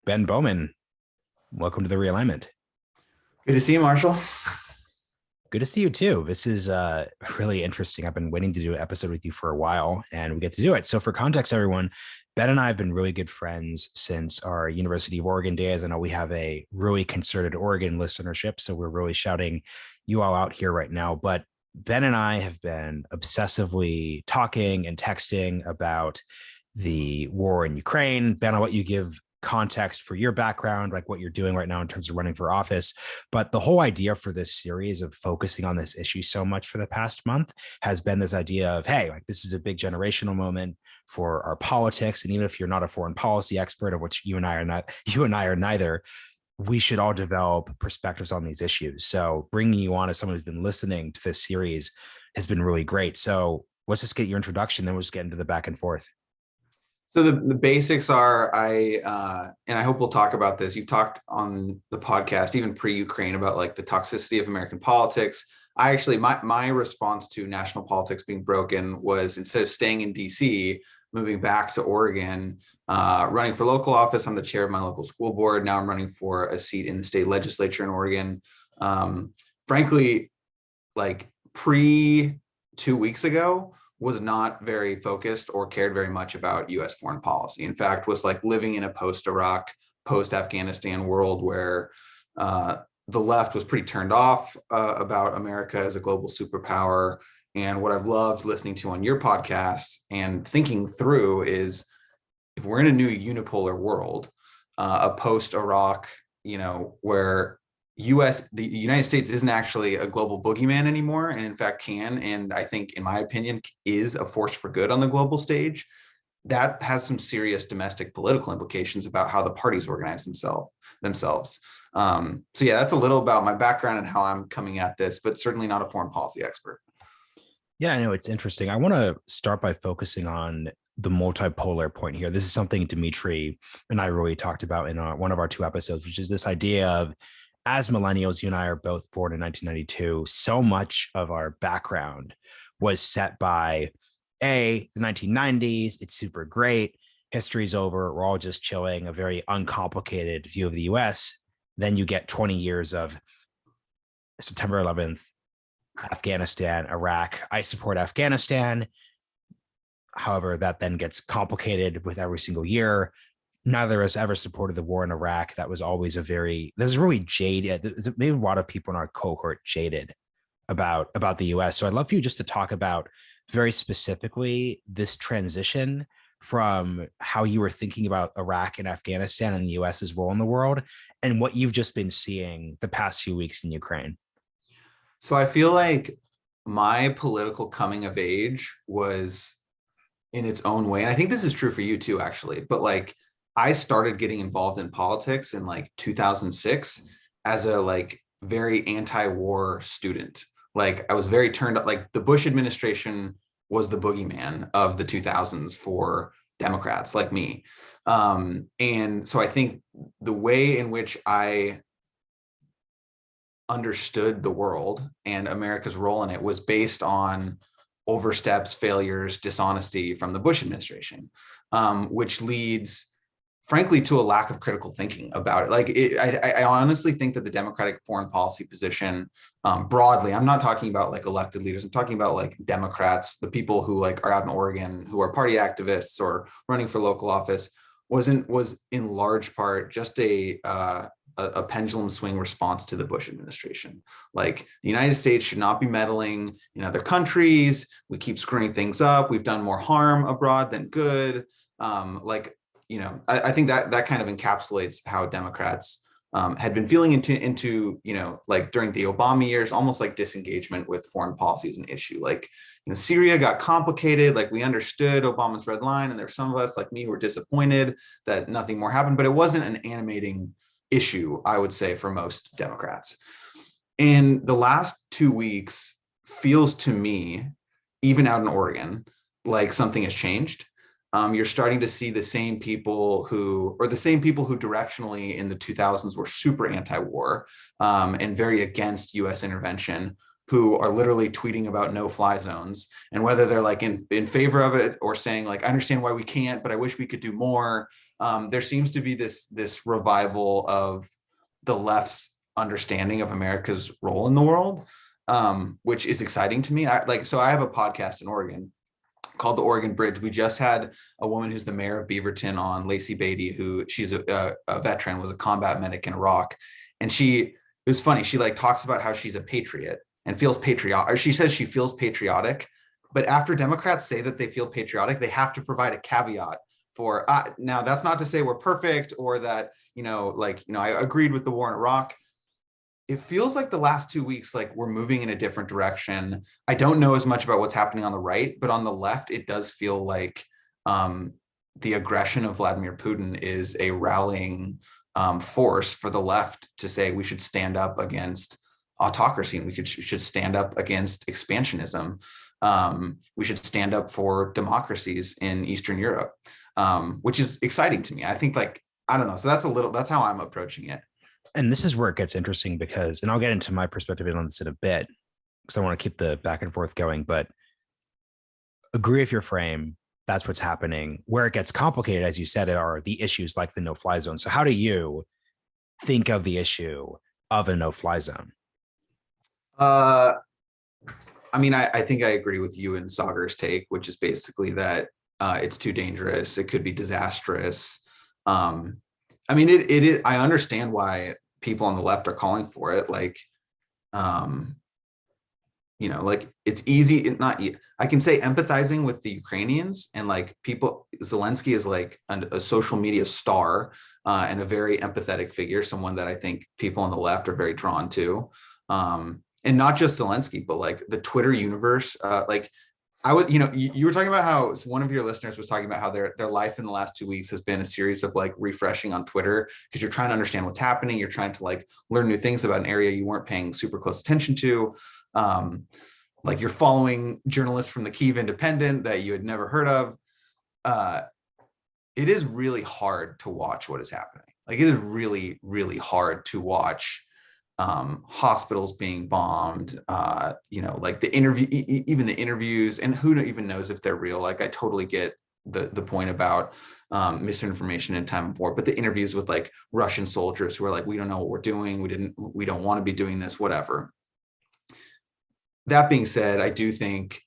Ben Bowman, welcome to the Realignment. Good to see you, Marshall. Good to see you too. This is really interesting. I've been waiting to do an episode with you for a while, and we get to do it. So, for context, everyone, Ben and I have been really good friends since our University of Oregon days. I know we have a really concerted Oregon listenership, so we're really shouting you all out here right now. But Ben and I have been obsessively talking and texting about the war in Ukraine. Ben, I'll let you give context for your background, like what you're doing right now in terms of running for office. But the whole idea for this series of focusing on this issue so much for the past month has been this idea of, hey, like this is a big generational moment for our politics. And even if you're not a foreign policy expert, of which you and I are neither, we should all develop perspectives on these issues. So bringing you on as someone who's been listening to this series has been really great. So let's just get your introduction, then we'll just get into the back and forth. So the basics are and I hope we'll talk about this. You've talked on the podcast, even pre-Ukraine, about like the toxicity of American politics. I actually, my response to national politics being broken was, instead of staying in DC, moving back to Oregon, running for local office. I'm the chair of my local school board. Now I'm running for a seat in the state legislature in Oregon. Frankly, like pre 2 weeks ago, was not very focused or cared very much about US foreign policy. In fact, was like living in a post-Iraq, post-Afghanistan world where the left was pretty turned off about America as a global superpower. And what I've loved listening to on your podcast and thinking through is, if we're in a new unipolar world, a post-Iraq, where the United States isn't actually a global boogeyman anymore, and in fact and I think, in my opinion, is a force for good on the global stage, that has some serious domestic political implications about how the parties organize themselves. So yeah, that's a little about my background and how I'm coming at this, but certainly not a foreign policy expert. Yeah, I know, it's interesting. I want to start by focusing on the multipolar point here. This is something Dimitri and I really talked about in one of our two episodes, which is this idea of, as millennials, you and I are both born in 1992. So much of our background was set by the 1990s. It's super great. History's over. We're all just chilling, a very uncomplicated view of the US. Then you get 20 years of September 11th, Afghanistan, Iraq. I support Afghanistan. However, that then gets complicated with every single year. Neither of us ever supported the war in Iraq. That was always there's really jaded. There's maybe a lot of people in our cohort jaded about the US. So I'd love for you just to talk about very specifically this transition from how you were thinking about Iraq and Afghanistan and the US's role in the world, and what you've just been seeing the past few weeks in Ukraine. So I feel like my political coming of age was, in its own way, and I think this is true for you too, actually, but like, I started getting involved in politics in like 2006 as a like very anti-war student. Like, I was very turned up. Like, the Bush administration was the boogeyman of the 2000s for Democrats like me. And so I think the way in which I understood the world and America's role in it was based on oversteps, failures, dishonesty from the Bush administration, which leads, frankly, to a lack of critical thinking about it. Like, I honestly think that the Democratic foreign policy position, broadly, I'm not talking about like elected leaders, I'm talking about like Democrats, the people who like are out in Oregon, who are party activists or running for local office, was in large part just a pendulum swing response to the Bush administration. Like, the United States should not be meddling in other countries. We keep screwing things up. We've done more harm abroad than good. I think that kind of encapsulates how Democrats had been feeling into like during the Obama years, almost like disengagement with foreign policy is an issue. Like, Syria got complicated. Like, we understood Obama's red line, and there's some of us like me who were disappointed that nothing more happened, but it wasn't an animating issue, I would say, for most Democrats. And the last 2 weeks feels to me, even out in Oregon, like something has changed. You're starting to see the same people who directionally in the 2000s were super anti-war and very against US intervention, who are literally tweeting about no-fly zones, and whether they're like in favor of it or saying like, I understand why we can't, but I wish we could do more. There seems to be this revival of the left's understanding of America's role in the world, which is exciting to me. So I have a podcast in Oregon called The Oregon Bridge. We just had a woman who's the mayor of Beaverton on, Lacey Beatty, who she's a veteran, was a combat medic in Iraq. And it was funny. She like talks about how she's a patriot and feels patriotic. She says she feels patriotic, but after Democrats say that they feel patriotic, they have to provide a caveat for, now that's not to say we're perfect or that, I agreed with the war in Iraq. It feels like the last 2 weeks, like we're moving in a different direction. I don't know as much about what's happening on the right, but on the left, it does feel like the aggression of Vladimir Putin is a rallying force for the left to say we should stand up against autocracy and we should stand up against expansionism. We should stand up for democracies in Eastern Europe, which is exciting to me. I think I don't know. So that's how I'm approaching it. And this is where it gets interesting because, and I'll get into my perspective on this in a bit because I want to keep the back and forth going, but agree with your frame. That's what's happening. Where it gets complicated, as you said, are the issues like the no-fly zone. So how do you think of the issue of a no-fly zone? I think I agree with you and Saagar's take, which is basically that it's too dangerous. It could be disastrous. It is, I understand why people on the left are calling for it. It's easy. I can say empathizing with the Ukrainians and Zelensky is like a social media star and a very empathetic figure, someone that I think people on the left are very drawn to. And not just Zelensky, but the Twitter universe, you were talking about how one of your listeners was talking about how their life in the last 2 weeks has been a series of refreshing on Twitter because you're trying to understand what's happening. You're trying to learn new things about an area you weren't paying super close attention to. You're following journalists from the Kyiv Independent that you had never heard of. It is really hard to watch what is happening. It is really, really hard to watch hospitals being bombed, the interview, even the interviews, and who even knows if they're real. I totally get the point about misinformation in time of war, but the interviews with Russian soldiers who are we don't know what we're doing, we don't want to be doing this, whatever. That being said, I do think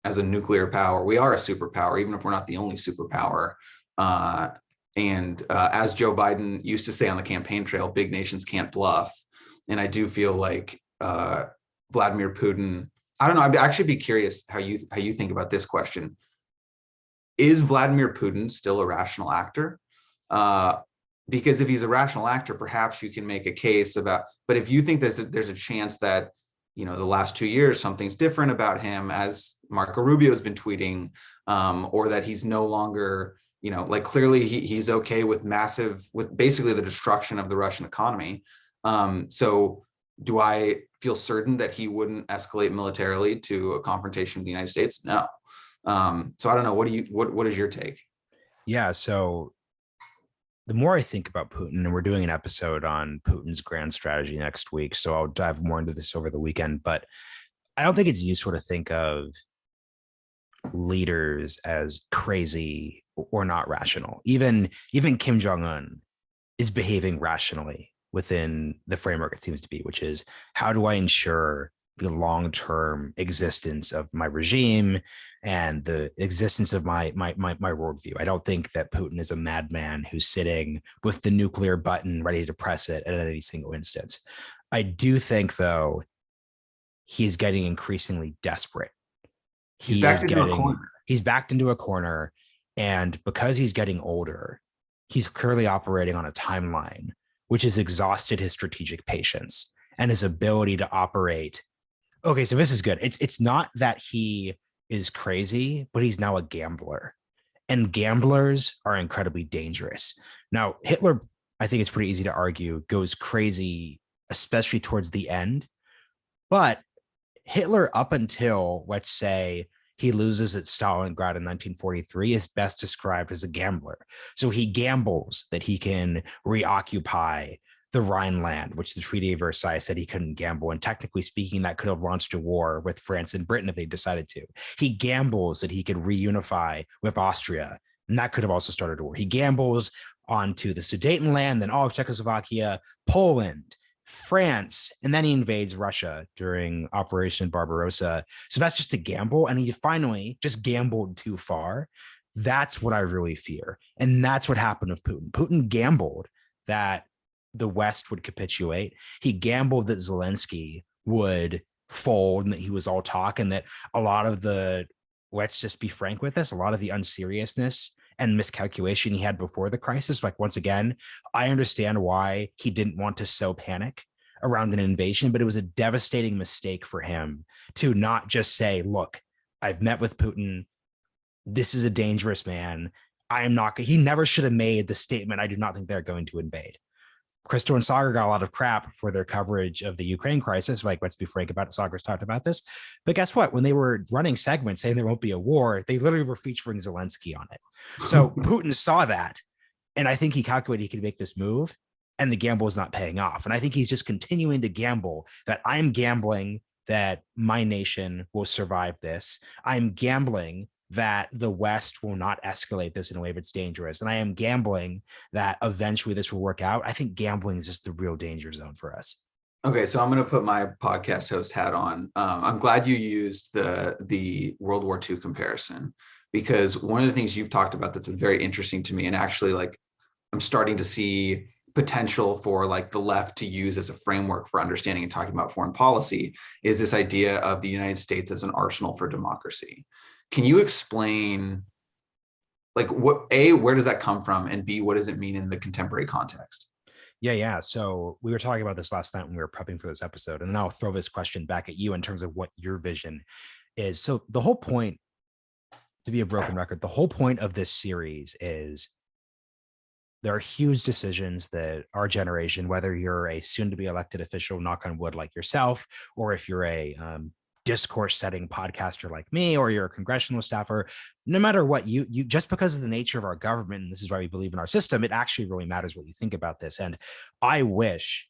as a nuclear power, we are a superpower, even if we're not the only superpower. And as Joe Biden used to say on the campaign trail, big nations can't bluff. And I do feel Vladimir Putin, I don't know, I'd actually be curious how you think about this question. Is Vladimir Putin still a rational actor? Because if he's a rational actor, perhaps you can make a case about, but if you think there's a chance that, the last 2 years, something's different about him, as Marco Rubio has been tweeting, or that he's no longer, clearly he's okay with basically the destruction of the Russian economy. So do I feel certain that he wouldn't escalate militarily to a confrontation with the United States? No. So I don't know. What is your take? Yeah. So the more I think about Putin, and we're doing an episode on Putin's grand strategy next week, so I'll dive more into this over the weekend, but I don't think it's useful to think of leaders as crazy or not rational. Even Kim Jong-un is behaving rationally within the framework it seems to be, which is how do I ensure the long-term existence of my regime and the existence of my worldview. I don't think that Putin is a madman who's sitting with the nuclear button ready to press it at any single instance. I do think, though, he's getting increasingly desperate. He's backed into a corner, and because he's getting older, he's clearly operating on a timeline which has exhausted his strategic patience and his ability to operate. Okay, so this is good. It's not that he is crazy, but he's now a gambler. And gamblers are incredibly dangerous. Now, Hitler, I think it's pretty easy to argue, goes crazy, especially towards the end. But Hitler, up until, let's say, he loses at Stalingrad in 1943, is best described as a gambler. So he gambles that he can reoccupy the Rhineland, which the Treaty of Versailles said he couldn't gamble. And technically speaking, that could have launched a war with France and Britain if they decided to. He gambles that he could reunify with Austria, and that could have also started a war. He gambles onto the Sudetenland, then all of Czechoslovakia, Poland, France, and then he invades Russia during Operation Barbarossa. So that's just a gamble. And he finally just gambled too far. That's what I really fear. And that's what happened with Putin. Putin gambled that the West would capitulate. He gambled that Zelensky would fold and that he was all talk, and that a lot of the, let's just be frank with this, a lot of the unseriousness and miscalculation he had before the crisis. Like, once again, I understand why he didn't want to sow panic around an invasion, but it was a devastating mistake for him to not just say, look, I've met with Putin. This is a dangerous man. I am not, he never should have made the statement, I do not think they're going to invade. Crystal and Saagar got a lot of crap for their coverage of the Ukraine crisis. Like, let's be frank about it. Saagar's talked about this. But guess what? When they were running segments saying there won't be a war, they literally were featuring Zelensky on it. So Putin saw that. And I think he calculated he could make this move, and the gamble is not paying off. And I think he's just continuing to gamble that I'm gambling that my nation will survive this. I'm gambling that the West will not escalate this in a way that's dangerous. And I am gambling that eventually this will work out. I think gambling is just the real danger zone for us. Okay, so I'm going to put my podcast host hat on. I'm glad you used the World War II comparison, because one of the things you've talked about that's been very interesting to me, and actually, like, I'm starting to see potential for, like, the left to use as a framework for understanding and talking about foreign policy, is this idea of the United States as an arsenal for democracy. Can you explain, like, what, A, where does that come from, and B, what does it mean in the contemporary context? Yeah. So we were talking about this last night when we were prepping for this episode, and then I'll throw this question back at you in terms of what your vision is. So the whole point, to be a broken record, the whole point of this series is there are huge decisions that our generation, whether you're a soon to be elected official, knock on wood, like yourself, or if you're a discourse setting podcaster like me, or you're a congressional staffer, no matter what, you just because of the nature of our government, and this is why we believe in our system, it actually really matters what you think about this. And I wish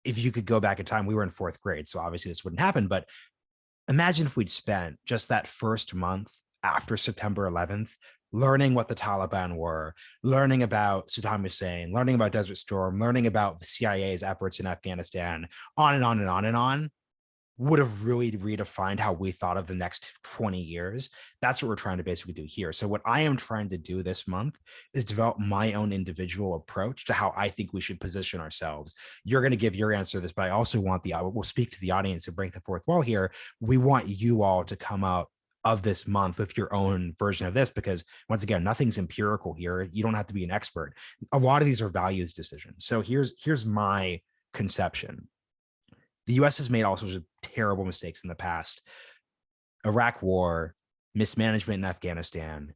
if you could go back in time, we were in fourth grade, so obviously this wouldn't happen, but imagine if we'd spent just that first month after September 11th learning what the Taliban were, learning about Saddam Hussein, learning about Desert Storm, learning about the CIA's efforts in Afghanistan, on and on and on and on, would have really redefined how we thought of the next 20 years. That's what we're trying to basically do here. So what I am trying to do this month is develop my own individual approach to how I think we should position ourselves. You're going to give your answer to this, but I also want we'll speak to the audience and break the fourth wall here. We want you all to come out of this month with your own version of this, because once again, nothing's empirical here. You don't have to be an expert. A lot of these are values decisions. So here's my conception. The US has made all sorts of terrible mistakes in the past. Iraq war, mismanagement in Afghanistan,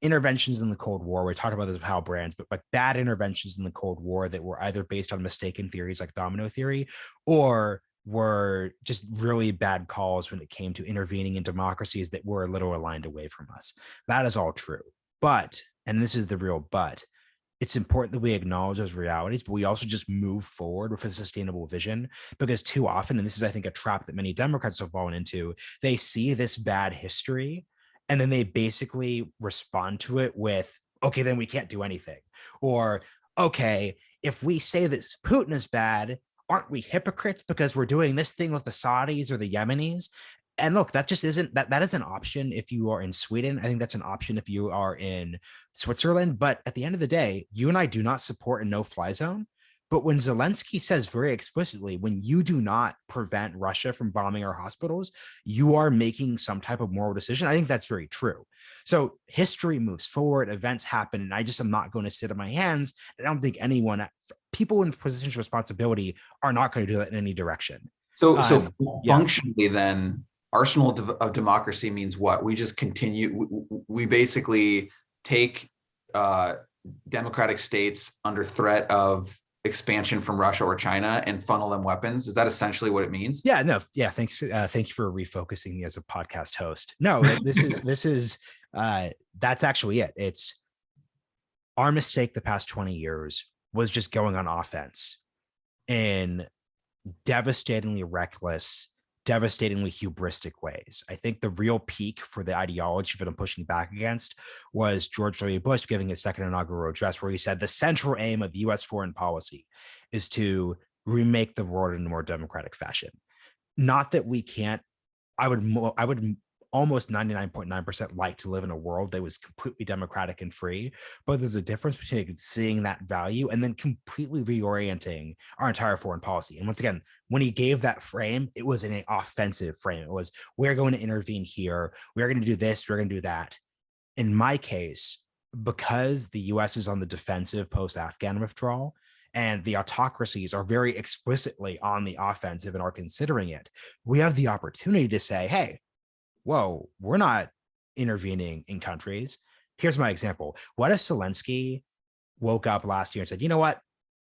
interventions in the Cold War. We talked about this with Hal Brands, but bad interventions in the Cold War that were either based on mistaken theories like domino theory, or were just really bad calls when it came to intervening in democracies that were a little aligned away from us. That is all true. But, and this is the real but, it's important that we acknowledge those realities, but we also just move forward with a sustainable vision, because too often, and this is, I think, a trap that many Democrats have fallen into, they see this bad history and then they basically respond to it with, okay, then we can't do anything. Or, okay, if we say that Putin is bad, aren't we hypocrites because we're doing this thing with the Saudis or the Yemenis? And look, that just isn't, that is an option if you are in Sweden. I think that's an option if you are in Switzerland. But at the end of the day, you and I do not support a no-fly zone. But when Zelensky says very explicitly, when you do not prevent Russia from bombing our hospitals, you are making some type of moral decision. I think that's very true. So history moves forward, events happen, and I just am not going to sit on my hands. I don't think people in positions of responsibility are not going to do that in any direction. So functionally then, arsenal of democracy means what? We just continue, we basically take democratic states under threat of expansion from Russia or China and funnel them weapons. Is that essentially what it means? Yeah, no. Yeah. Thank you for refocusing me as a podcast host. No, this is that's actually it. It's our mistake the past 20 years was just going on offense in devastatingly reckless, devastatingly hubristic ways. I think the real peak for the ideology that I'm pushing back against was George W. Bush giving his second inaugural address, where he said the central aim of U.S. foreign policy is to remake the world in a more democratic fashion. Not that we can't. I would almost 99.9% like to live in a world that was completely democratic and free, but there's a difference between seeing that value and then completely reorienting our entire foreign policy. And once again, when he gave that frame, it was in an offensive frame. It was, we're going to intervene here, we're going to do this, we're going to do that. In my case, because the US is on the defensive post-Afghan withdrawal, and the autocracies are very explicitly on the offensive and are considering it, we have the opportunity to say, hey, whoa, we're not intervening in countries. Here's my example. What if Zelensky woke up last year and said, you know what?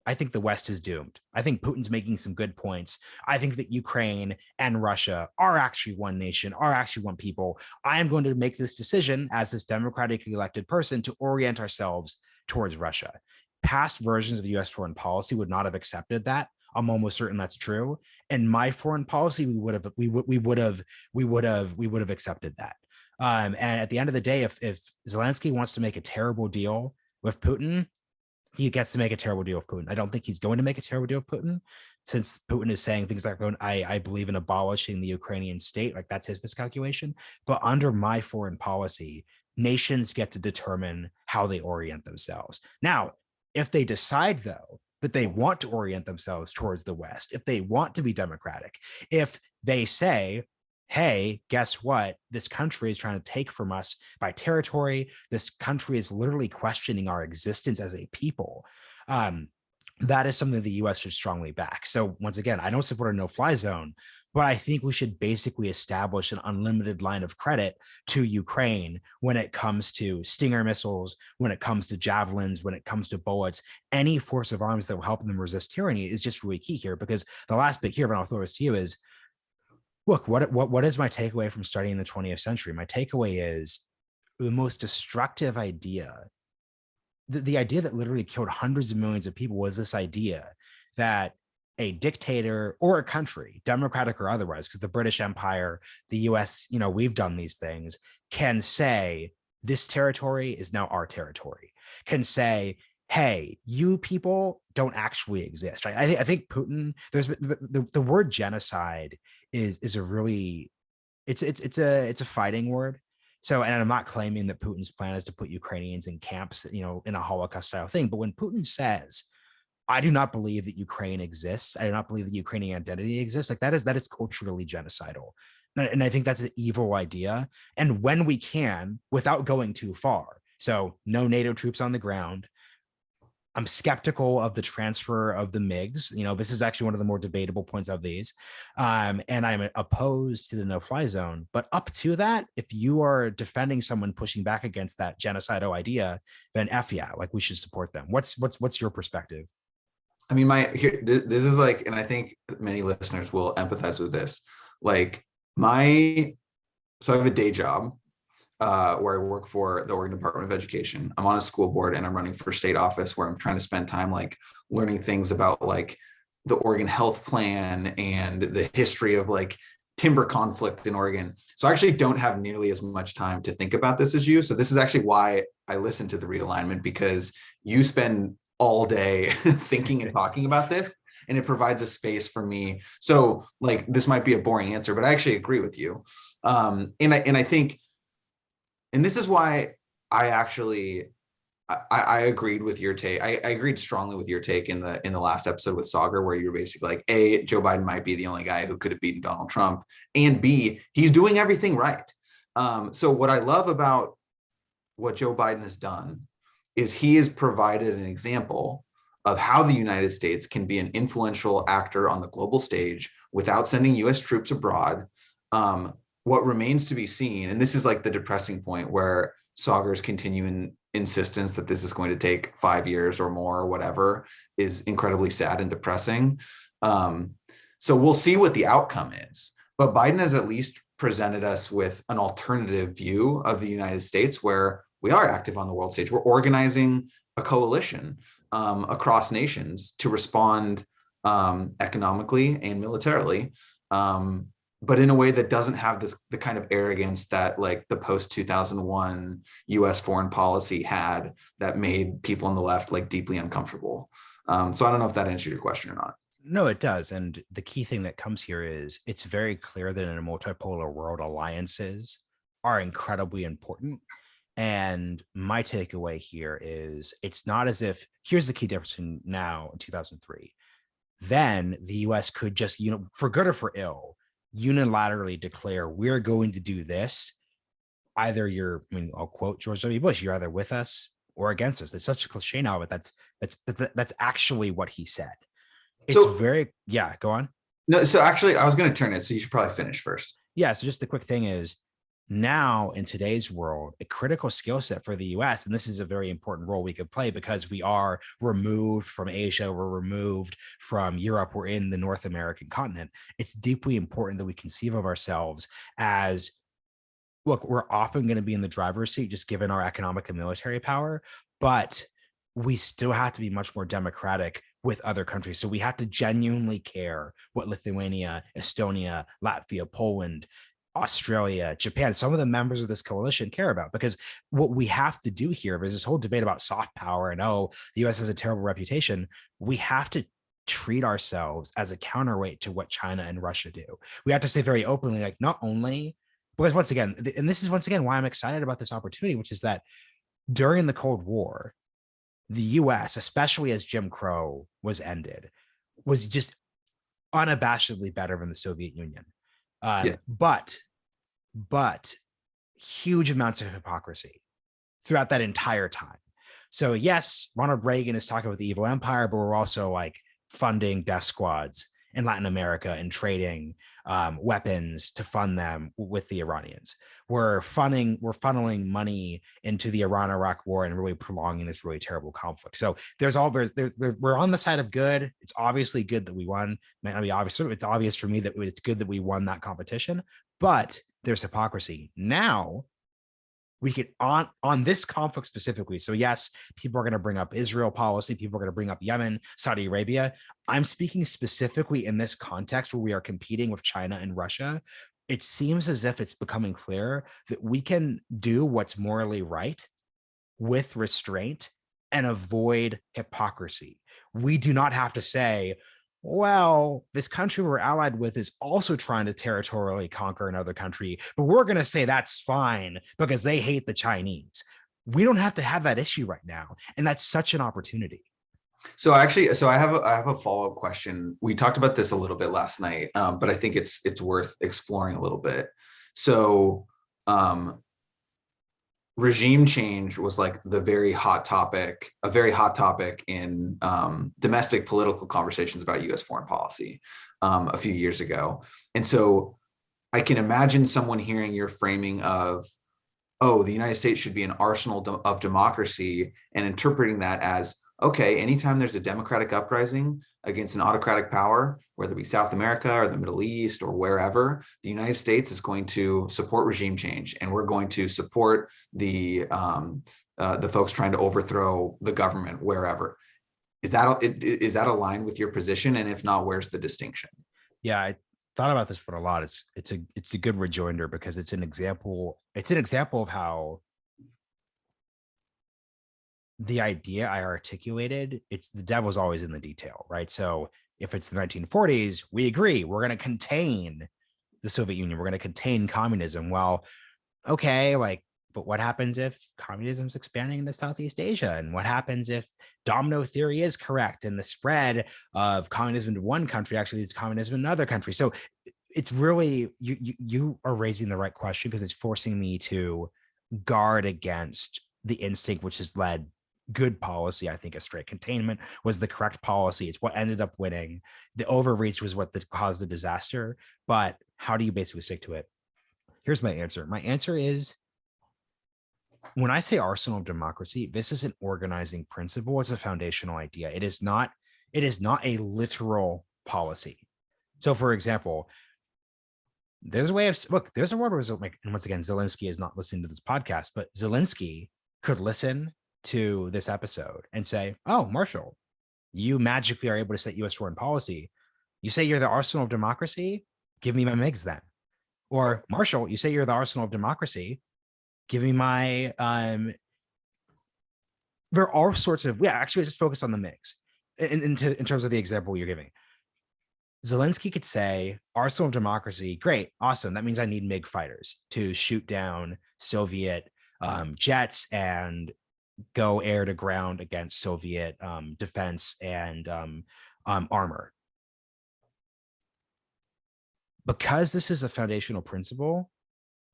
I think the West is doomed. I think Putin's making some good points. I think that Ukraine and Russia are actually one nation, are actually one people. I am going to make this decision as this democratically elected person to orient ourselves towards Russia. Past versions of US foreign policy would not have accepted that. I'm almost certain that's true. And my foreign policy, we would have accepted that. And at the end of the day, if Zelensky wants to make a terrible deal with Putin, he gets to make a terrible deal with Putin. I don't think he's going to make a terrible deal with Putin, since Putin is saying things like, I believe in abolishing the Ukrainian state. Like, that's his miscalculation. But under my foreign policy, nations get to determine how they orient themselves. Now, if they decide, though, that they want to orient themselves towards the West, if they want to be democratic, if they say, hey, guess what? This country is trying to take from us by territory. This country is literally questioning our existence as a people. That is something the US should strongly back. So once again, I don't support a no-fly zone, but I think we should basically establish an unlimited line of credit to Ukraine when it comes to Stinger missiles, when it comes to javelins, when it comes to bullets. Any force of arms that will help them resist tyranny is just really key here. Because the last bit here, but I'll throw this to you, is, look, what is my takeaway from studying the 20th century? My takeaway is the most destructive idea, the idea that literally killed hundreds of millions of people, was this idea that a dictator or a country, democratic or otherwise, because the British Empire, the US, we've done these things, can say, this territory is now our territory, can say, hey, you people don't actually exist. Right? I think Putin, there's the word genocide is a really, it's a fighting word. So, and I'm not claiming that Putin's plan is to put Ukrainians in camps, in a Holocaust style thing. But when Putin says, I do not believe that Ukraine exists, I do not believe that Ukrainian identity exists, like that is culturally genocidal. And I think that's an evil idea. And when we can, without going too far, so no NATO troops on the ground, I'm skeptical of the transfer of the MiGs. This is actually one of the more debatable points of these. And I'm opposed to the no-fly zone. But up to that, if you are defending someone pushing back against that genocidal idea, then F yeah, like we should support them. What's your perspective? I mean, this is like, and I think many listeners will empathize with this. Like so I have a day job where I work for the Oregon Department of Education. I'm on a school board and I'm running for state office, where I'm trying to spend time like learning things about like the Oregon Health Plan and the history of like timber conflict in Oregon. So I actually don't have nearly as much time to think about this as you. So this is actually why I listen to the Realignment, because you spend all day thinking and talking about this, and it provides a space for me. So like, this might be a boring answer, but I actually agree with you. And I think, and this is why I agreed with your take. I agreed strongly with your take in the last episode with Saagar, where you're basically like, A, Joe Biden might be the only guy who could have beaten Donald Trump, and B, he's doing everything right. So what I love about what Joe Biden has done is he has provided an example of how the United States can be an influential actor on the global stage without sending US troops abroad. What remains to be seen, and this is like the depressing point where Saagar's continuing insistence that this is going to take 5 years or more or whatever, is incredibly sad and depressing. So we'll see what the outcome is. But Biden has at least presented us with an alternative view of the United States, where we are active on the world stage. We're organizing a coalition across nations to respond economically and militarily, but in a way that doesn't have the kind of arrogance that like the post 2001 US foreign policy had that made people on the left like deeply uncomfortable. So I don't know if that answered your question or not. No, it does. And the key thing that comes here is it's very clear that in a multipolar world, alliances are incredibly important. And my takeaway here is it's not as if, here's the key difference in now in 2003. Then the US could just, for good or for ill, unilaterally declare we're going to do this. Either I'll quote George W. Bush, you're either with us or against us. It's such a cliche now, but that's actually what he said. It's go on. No, so actually I was going to turn it, so you should probably finish first. Yeah, so just the quick thing is, now in today's world, a critical skill set for the US, and this is a very important role we could play because we are removed from Asia, we're removed from Europe, we're in the North American continent. It's deeply important that we conceive of ourselves as, look, we're often going to be in the driver's seat just given our economic and military power, but we still have to be much more democratic with other countries. So we have to genuinely care what Lithuania, Estonia, Latvia, Poland, Australia, Japan, some of the members of this coalition care about, because what we have to do here is this whole debate about soft power and, the US has a terrible reputation. We have to treat ourselves as a counterweight to what China and Russia do. We have to say very openly, like, not only, because once again, and this is once again why I'm excited about this opportunity, which is that during the Cold War, the US, especially as Jim Crow was ended, was just unabashedly better than the Soviet Union. But huge amounts of hypocrisy throughout that entire time. So yes, Ronald Reagan is talking about the evil empire, but we're also like funding death squads in Latin America and trading weapons to fund them with the Iranians. We're funneling money into the Iran-Iraq war and really prolonging this really terrible conflict. So we're on the side of good. It's obviously good that we won. Might not be obvious. It's obvious for me that it's good that we won that competition, but there's hypocrisy. Now we get on this conflict specifically. So yes, people are going to bring up Israel policy. People are going to bring up Yemen, Saudi Arabia. I'm speaking specifically in this context where we are competing with China and Russia. It seems as if it's becoming clear that we can do what's morally right with restraint and avoid hypocrisy. We do not have to say, well, this country we're allied with is also trying to territorially conquer another country, but we're going to say that's fine because they hate the Chinese. We don't have to have that issue right now. And that's such an opportunity. So I have a follow-up question. We talked about this a little bit last night, but I think it's worth exploring a little bit. So regime change was like a very hot topic in domestic political conversations about US foreign policy a few years ago. And so I can imagine someone hearing your framing of, the United States should be an arsenal of democracy, and interpreting that as, okay, anytime there's a democratic uprising against an autocratic power, whether it be South America or the Middle East or wherever, the United States is going to support regime change, and we're going to support the folks trying to overthrow the government wherever. Is that aligned with your position? And if not, where's the distinction? Yeah, I thought about this one a lot. It's a good rejoinder because it's an example of how the idea I articulated, it's the devil's always in the detail, right? So if it's the 1940s, we agree, we're going to contain the Soviet Union, we're going to contain communism. Well, okay, but what happens if communism is expanding into Southeast Asia? And what happens if domino theory is correct and the spread of communism to one country actually leads to communism in another country? So it's really, you are raising the right question because it's forcing me to guard against the instinct which has led good policy. I think a straight containment was the correct policy. It's what ended up winning. The overreach was what caused the disaster. But how do you basically stick to it? Here's my answer. My answer is, when I say arsenal of democracy, this is an organizing principle. It's a foundational idea. It is not a literal policy. So for example, there's a world where, and once again, Zelensky is not listening to this podcast, but Zelensky could listen to this episode and say, oh, Marshall, you magically are able to set US foreign policy. You say you're the arsenal of democracy? Give me my MiGs then. Or Marshall, you say you're the arsenal of democracy? Give me my there are all sorts of, actually just focus on the MiGs in terms of the example you're giving. Zelensky could say, arsenal of democracy, great, awesome. That means I need MiG fighters to shoot down Soviet jets and go air to ground against Soviet defense and armor. Because this is a foundational principle,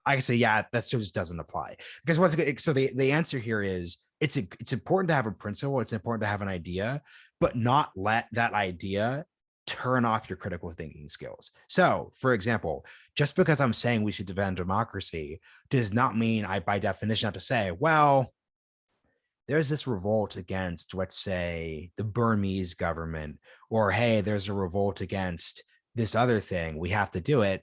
I can say, yeah, that just doesn't apply. Because so the answer here is it's important to have a principle, it's important to have an idea, but not let that idea turn off your critical thinking skills. So, for example, just because I'm saying we should defend democracy does not mean I, by definition, have to say, well, there's this revolt against, let's say, the Burmese government, or hey, there's a revolt against this other thing. We have to do it.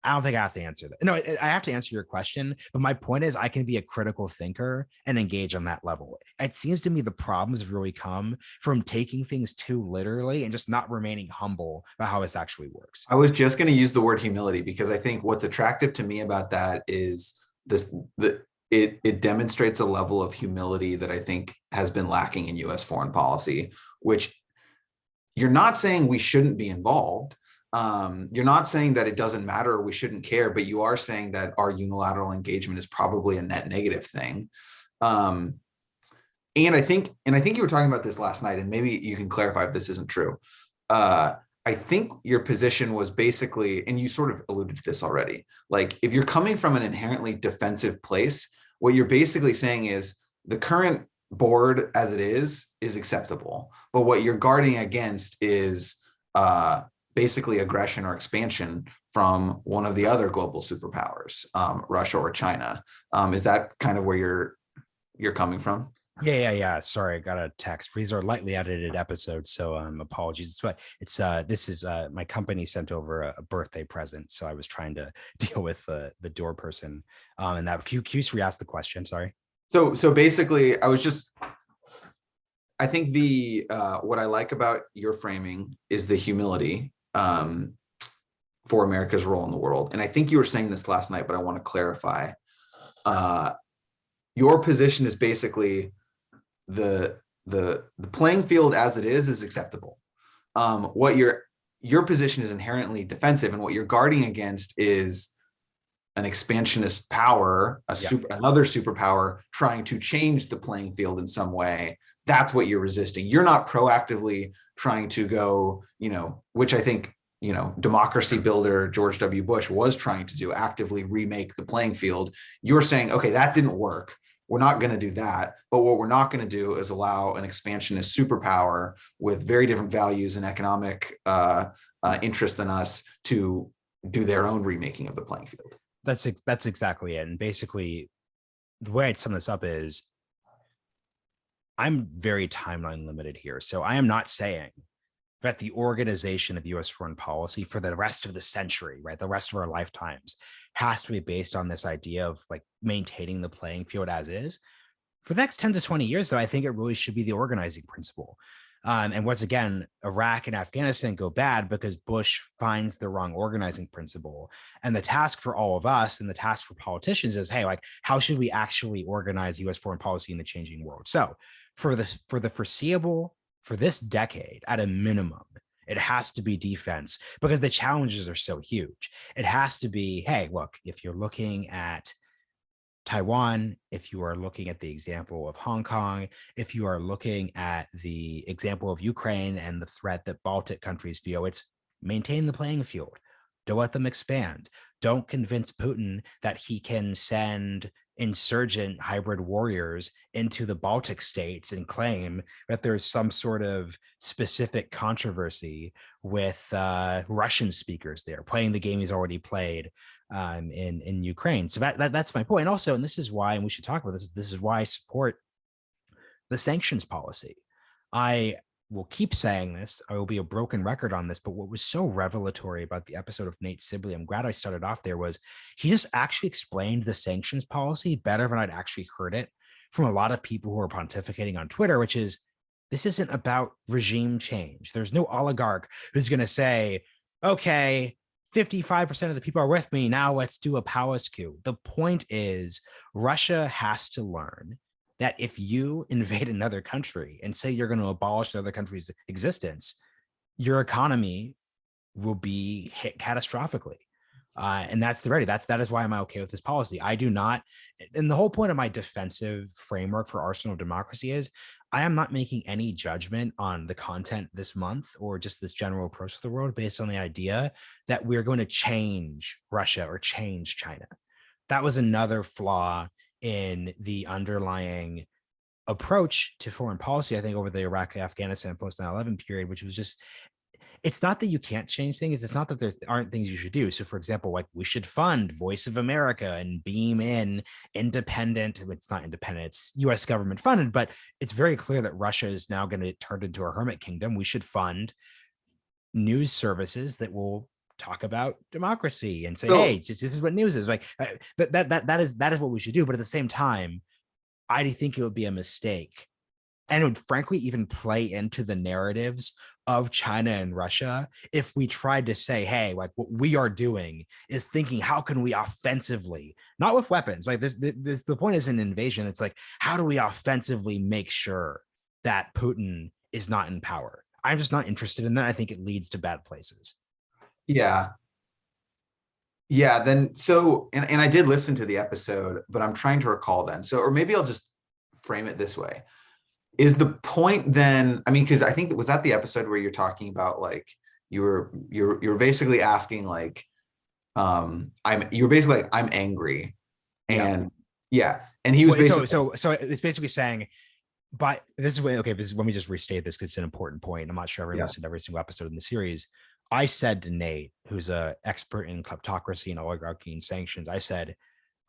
I don't think I have to answer that. No, I have to answer your question, but my point is I can be a critical thinker and engage on that level. It seems to me the problems really come from taking things too literally and just not remaining humble about how this actually works. I was just going to use the word humility because I think what's attractive to me about that is it demonstrates a level of humility that I think has been lacking in US foreign policy, which you're not saying we shouldn't be involved. You're not saying that it doesn't matter or we shouldn't care, but you are saying that our unilateral engagement is probably a net negative thing. And I think you were talking about this last night, and maybe you can clarify if this isn't true. I think your position was basically, and you sort of alluded to this already, like if you're coming from an inherently defensive place, what you're basically saying is the current board as it is acceptable, but what you're guarding against is basically aggression or expansion from one of the other global superpowers, Russia or China. Is that kind of where you're coming from? Yeah. Sorry, I got a text. These are lightly edited episodes, so apologies. This is my company sent over a birthday present, so I was trying to deal with the door person. And that can you re-ask the question? Sorry. So basically, I think what I like about your framing is the humility for America's role in the world. And I think you were saying this last night, but I want to clarify. Your position is basically the playing field as it is acceptable. What your position is inherently defensive, and what you're guarding against is an expansionist power, another superpower trying to change the playing field in some way. That's what you're resisting. You're not proactively trying to go, which I think, democracy builder George W. Bush was trying to do, actively remake the playing field. You're saying, okay, that didn't work. We're not going to do that. But what we're not going to do is allow an expansionist superpower with very different values and economic interest than us to do their own remaking of the playing field. That's exactly it. And basically, the way I'd sum this up is I'm very timeline limited here. So I am not saying that the organization of US foreign policy for the rest of the century, right, the rest of our lifetimes, has to be based on this idea of like maintaining the playing field as is. For the next 10 to 20 years, though, I think it really should be the organizing principle. And once again, Iraq and Afghanistan go bad because Bush finds the wrong organizing principle. And the task for all of us and the task for politicians is, hey, like, how should we actually organize US foreign policy in the changing world? So for the foreseeable, for this decade, at a minimum, it has to be defense because the challenges are so huge. It has to be, hey, look, if you're looking at Taiwan, if you are looking at the example of Hong Kong, if you are looking at the example of Ukraine and the threat that Baltic countries feel, it's maintain the playing field. Don't let them expand. Don't convince Putin that he can send insurgent hybrid warriors into the Baltic states and claim that there's some sort of specific controversy with Russian speakers there playing the game he's already played in Ukraine. So that's my point. And also, and this is why, and we should talk about this is why I support the sanctions policy. I will keep saying this. I will be a broken record on this, but what was so revelatory about the episode of Nate Sibley, I'm glad I started off there, was he just actually explained the sanctions policy better than I'd actually heard it from a lot of people who are pontificating on Twitter, which is this isn't about regime change. There's no oligarch who's going to say, okay, 55% of the people are with me. Now let's do a palace coup. The point is, Russia has to learn that if you invade another country and say you're going to abolish another country's existence, your economy will be hit catastrophically. And that's the reality. That is why I'm okay with this policy. I do not, and the whole point of my defensive framework for arsenal of democracy is I am not making any judgment on the content this month or just this general approach to the world based on the idea that we're going to change Russia or change China. That was another flaw in the underlying approach to foreign policy, I think, over the Iraq, Afghanistan, post 9/11 period, which was just, it's not that you can't change things. It's not that there aren't things you should do. So, for example, like we should fund Voice of America and beam in independent. It's not independent. It's U.S. government funded, but it's very clear that Russia is now going to turn into a hermit kingdom. We should fund news services that will talk about democracy and say, hey, this is what news is. Like that is what we should do. But at the same time, I think it would be a mistake, and it would frankly even play into the narratives of China and Russia if we tried to say, hey, like what we are doing is thinking, how can we offensively, not with weapons, like this the point is an invasion. It's like, how do we offensively make sure that Putin is not in power? I'm just not interested in that. I think it leads to bad places. Yeah. Then so, and I did listen to the episode, but I'm trying to recall then. So, or maybe I'll just frame it this way. Is the point then, I mean, because I think, was that the episode where you're talking about like you're basically asking like I'm angry, and and he was basically so it's basically saying, but this is when, okay, this is, let me just restate this because it's an important point. I'm not sure everyone listened to every single episode in the series. I said to Nate, who's an expert in kleptocracy and oligarchy and sanctions, I said,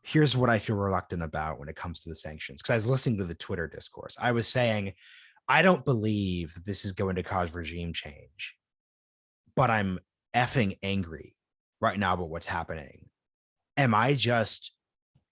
here's what I feel reluctant about when it comes to the sanctions. Because I was listening to the Twitter discourse. I was saying, I don't believe that this is going to cause regime change, but I'm effing angry right now about what's happening. Am I just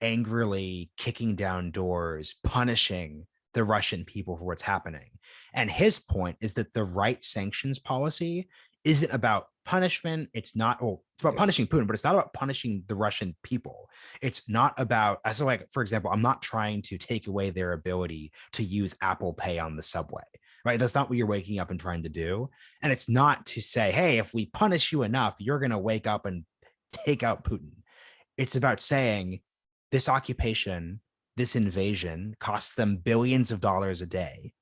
angrily kicking down doors, punishing the Russian people for what's happening? And his point is that the right sanctions policy isn't about punishment. It's not, well, it's about punishing Putin, but it's not about punishing the Russian people. It's not about, so like, for example, I'm not trying to take away their ability to use Apple Pay on the subway, right? That's not what you're waking up and trying to do. And it's not to say, hey, if we punish you enough, you're going to wake up and take out Putin. It's about saying this occupation, this invasion costs them billions of dollars a day.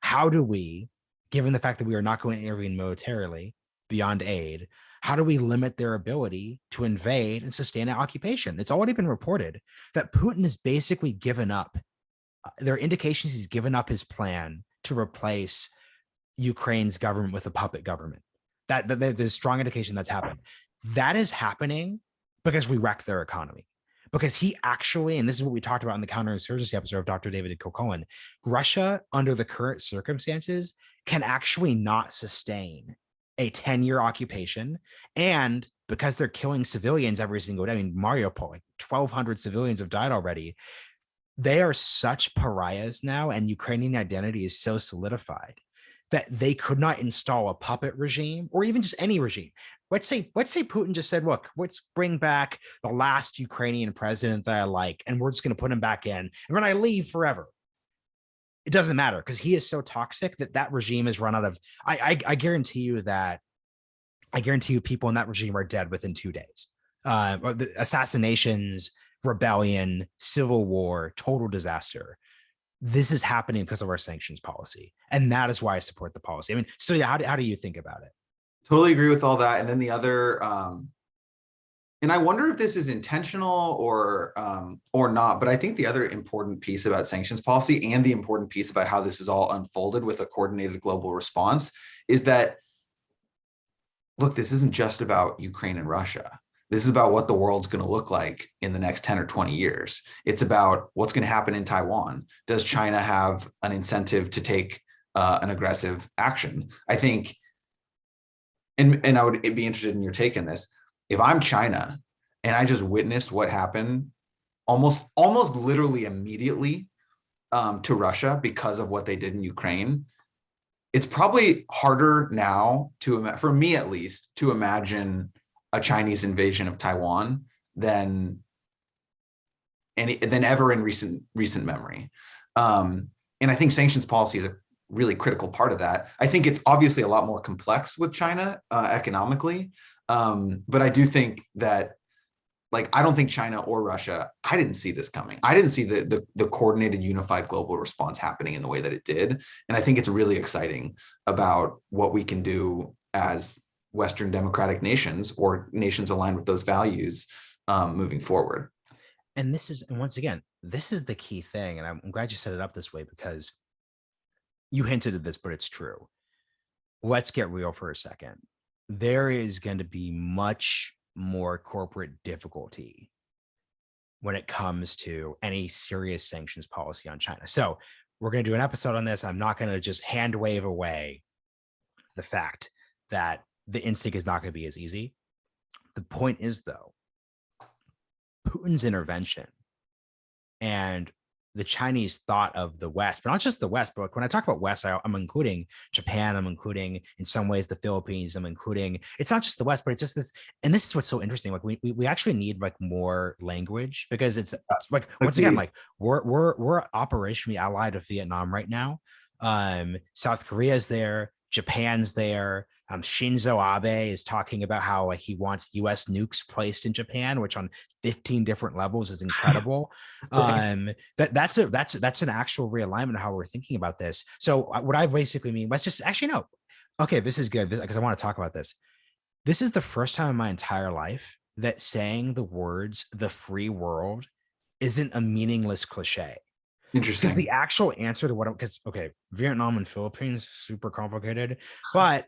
How do we, given the fact that we are not going to intervene militarily beyond aid, how do we limit their ability to invade and sustain an occupation? It's already been reported that Putin has basically given up. There are indications he's given up his plan to replace Ukraine's government with a puppet government. That there's strong indication that's happened. That is happening because we wrecked their economy. Because he actually, and this is what we talked about in the counterinsurgency episode of Dr. David Kilcullen, Russia, under the current circumstances, can actually not sustain a 10-year occupation. And because they're killing civilians every single day, I mean, Mariupol, like 1,200 civilians have died already. They are such pariahs now, and Ukrainian identity is so solidified that they could not install a puppet regime or even just any regime. Let's say Putin just said, look, let's bring back the last Ukrainian president that I like, and we're just going to put him back in. And when I leave forever, it doesn't matter because he is so toxic that regime is run out of, I guarantee you people in that regime are dead within 2 days. The assassinations, rebellion, civil war, total disaster. This is happening because of our sanctions policy. And that is why I support the policy. I mean, so yeah, how do you think about it? Totally agree with all that. And then the other, and I wonder if this is intentional or not, but I think the other important piece about sanctions policy and the important piece about how this is all unfolded with a coordinated global response is that, look, this isn't just about Ukraine and Russia. This is about what the world's going to look like in the next 10 or 20 years. It's about what's going to happen in Taiwan. Does China have an incentive to take an aggressive action? I think, and I would be interested in your take on this. If I'm China and I just witnessed what happened almost literally immediately to Russia because of what they did in Ukraine, it's probably harder now for me at least, to imagine a Chinese invasion of Taiwan than ever in recent memory. And I think sanctions policy is a really critical part of that. I think it's obviously a lot more complex with China economically, but I do think that, like, I don't think China or Russia, I didn't see this coming. I didn't see the coordinated, unified global response happening in the way that it did. And I think it's really exciting about what we can do as Western democratic nations, or nations aligned with those values, moving forward. And once again, this is the key thing. And I'm glad you set it up this way, because you hinted at this, but it's true. Let's get real for a second. There is going to be much more corporate difficulty when it comes to any serious sanctions policy on China. So we're going to do an episode on this. I'm not going to just hand wave away the fact that the instinct is not going to be as easy. The point is, though, Putin's intervention and the Chinese thought of the West, but not just the West, but when I talk about West, I'm including Japan, I'm including in some ways the Philippines, I'm including, it's not just the West, but it's just this, and this is what's so interesting. Like we actually need like more language, because it's like, once again, like we're operationally allied with Vietnam right now. South Korea is there, Japan's there. Shinzo Abe is talking about how he wants U.S. nukes placed in Japan, which on 15 different levels is incredible. That's an actual realignment of how we're thinking about this. So what I basically mean, let's just actually no. Okay, this is good because I want to talk about this. This is the first time in my entire life that saying the words "the free world" isn't a meaningless cliche. Interesting. Because the actual answer to okay, Vietnam and Philippines, super complicated, but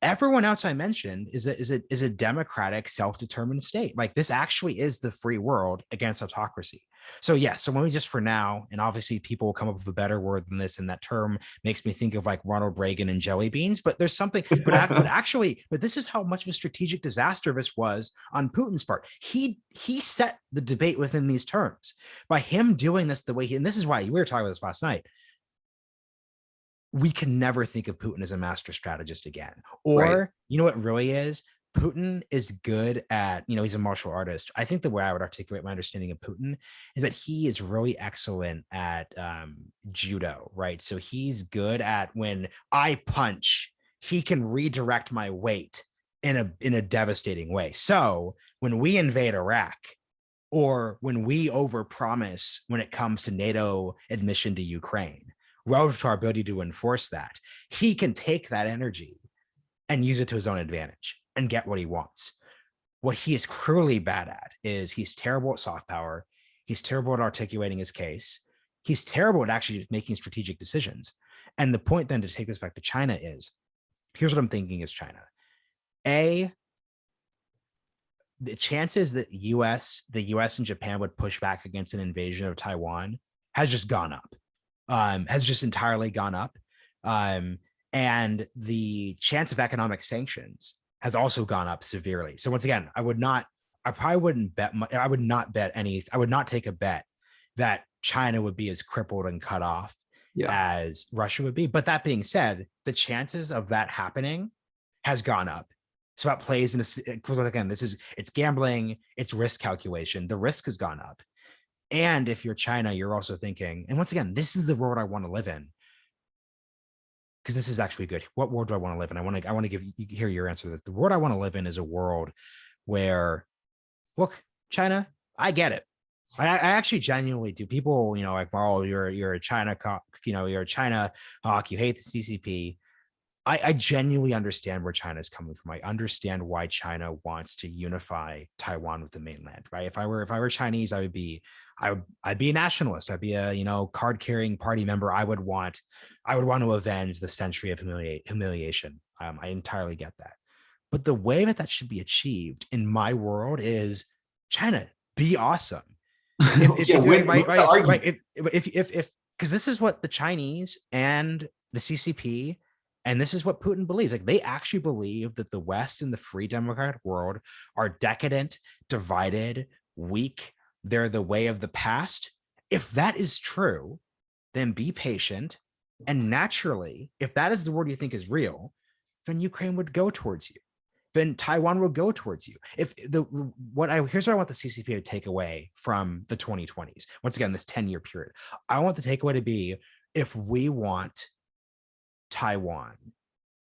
everyone else I mentioned is a democratic, self-determined state. Like, this actually is the free world against autocracy. So yes, so when we just, for now, and obviously people will come up with a better word than this, and that term makes me think of like Ronald Reagan and jelly beans, but there's something, but this is how much of a strategic disaster this was on Putin's part. He set the debate within these terms by him doing this the way and this is why we were talking about this last night. We can never think of Putin as a master strategist again. Or, right. You know what really is? Putin is good at, he's a martial artist. I think the way I would articulate my understanding of Putin is that he is really excellent at judo, right? So he's good at, when I punch, he can redirect my weight in a devastating way. So when we invade Iraq, or when we overpromise when it comes to NATO admission to Ukraine, relative to our ability to enforce that, he can take that energy and use it to his own advantage and get what he wants. What he is cruelly bad at is he's terrible at soft power. He's terrible at articulating his case. He's terrible at actually making strategic decisions. And the point then, to take this back to China, is, here's what I'm thinking is China. The chances that the US and Japan would push back against an invasion of Taiwan has just gone up. Has just entirely gone up. And the chance of economic sanctions has also gone up severely. So once again, I would not take a bet that China would be as crippled and cut off as Russia would be. But that being said, the chances of that happening has gone up. So that plays in again, it's gambling, it's risk calculation. The risk has gone up. And if you're China, you're also thinking, and once again, this is the world I want to live in, because this is actually good. What world do I want to live in? I want to hear your answer to this. The world I want to live in is a world where, look, China, I get it. I actually genuinely do. People, like, oh, you're a China you're a China hawk. You hate the CCP. I genuinely understand where China is coming from. I understand why China wants to unify Taiwan with the mainland, right? If I were Chinese, I'd be a nationalist. I'd be a card-carrying party member. I would want to avenge the century of humiliation. I entirely get that. But the way that should be achieved in my world is, China, be awesome. Because this is what the Chinese and the CCP, and this is what Putin believes. Like, they actually believe that the West and the free democratic world are decadent, divided, weak. They're the way of the past, If that is true, then be patient. And naturally, if that is the world you think is real, then Ukraine would go towards you. Then Taiwan will go towards you. If the here's what I want the CCP to take away from the 2020s. Once again, this 10-year period. I want the takeaway to be, if we want Taiwan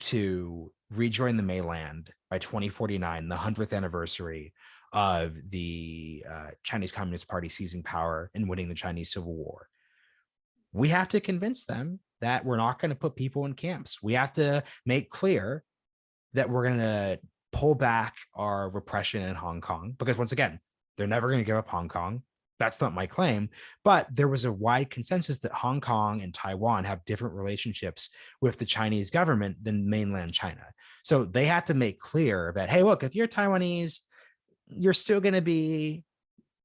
to rejoin the mainland by 2049, the 100th anniversary of the Chinese Communist Party seizing power and winning the Chinese Civil War, we have to convince them that we're not going to put people in camps. We have to make clear that we're going to pull back our repression in Hong Kong, because once again, they're never going to give up Hong Kong. That's not my claim, but there was a wide consensus that Hong Kong and Taiwan have different relationships with the Chinese government than mainland China. So they had to make clear that, hey, look, if you're Taiwanese, you're still going to be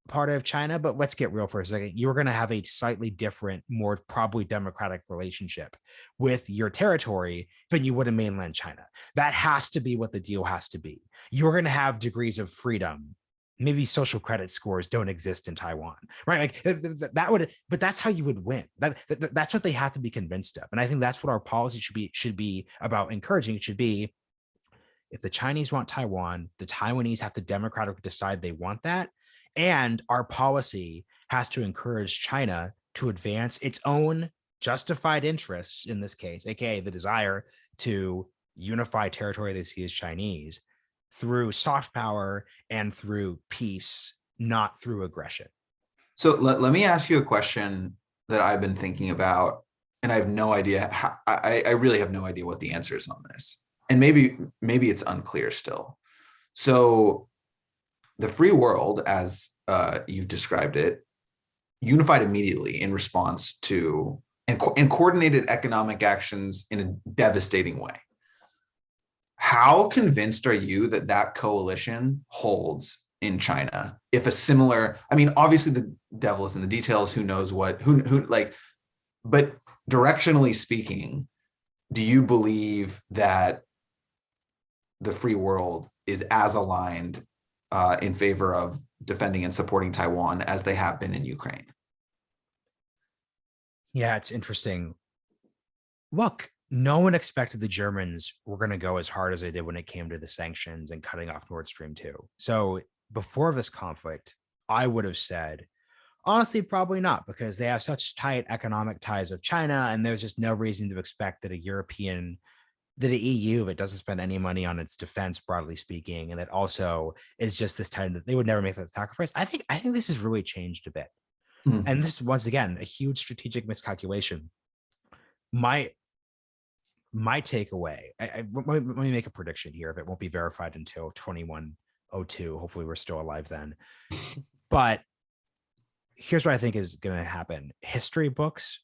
part of China, but let's get real for a second. You're going to have a slightly different, more probably democratic relationship with your territory than you would in mainland China. That has to be what the deal has to be. You're going to have degrees of freedom. Maybe social credit scores don't exist in Taiwan, right? Like that would, but that's how you would win. That's what they have to be convinced of. And I think that's what our policy should be about encouraging. It should be, if the Chinese want Taiwan, the Taiwanese have to democratically decide they want that. And our policy has to encourage China to advance its own justified interests in this case, aka the desire to unify territory they see as Chinese, through soft power and through peace, not through aggression. So let me ask you a question that I've been thinking about, and I have no idea how, I really have no idea what the answer is on this. And maybe it's unclear still. So the free world, as you've described it, unified immediately in response to and coordinated economic actions in a devastating way. How convinced are you that that coalition holds in China? If a similar, I mean, obviously the devil is in the details, who knows what, who like, but directionally speaking, do you believe that the free world is as aligned in favor of defending and supporting Taiwan as they have been in Ukraine? Yeah, it's interesting. Look, no one expected the Germans were going to go as hard as they did when it came to the sanctions and cutting off Nord Stream 2. So before this conflict, I would have said, honestly, probably not, because they have such tight economic ties with China, and there's just no reason to expect that the EU, that doesn't spend any money on its defense, broadly speaking, and that also is just this time that they would never make that sacrifice. I think this has really changed a bit. Mm-hmm. And this is, once again, a huge strategic miscalculation. My takeaway, let me make a prediction here. If it won't be verified until 2102, hopefully we're still alive then. But here's what I think is going to happen. History books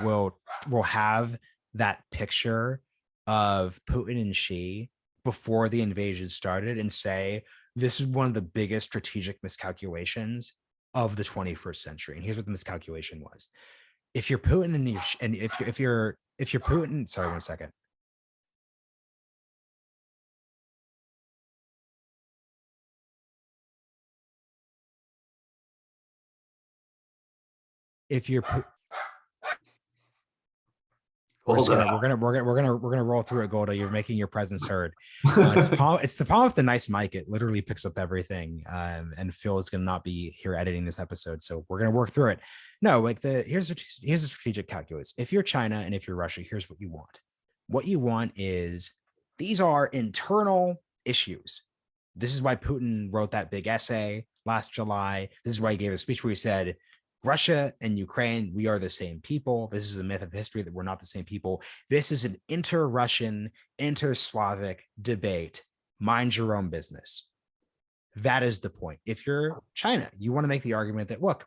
will have that picture of Putin and Xi before the invasion started and say, this is one of the biggest strategic miscalculations of the 21st century. And here's what the miscalculation was. If you're Putin and if you're Putin, sorry, 1 second. If you're we're gonna roll through it, Golda. You're making your presence heard. It's the problem with the nice mic. It literally picks up everything. And Phil is gonna not be here editing this episode, so we're gonna work through it. No, like here's a strategic calculus. If you're China and if you're Russia, here's what you want. What you want is, these are internal issues. This is why Putin wrote that big essay last July. This is why he gave a speech where he said, Russia and Ukraine, we are the same people. This is a myth of history that we're not the same people. This is an inter-Russian, inter-Slavic debate. Mind your own business. That is the point. If you're China, you want to make the argument that, look,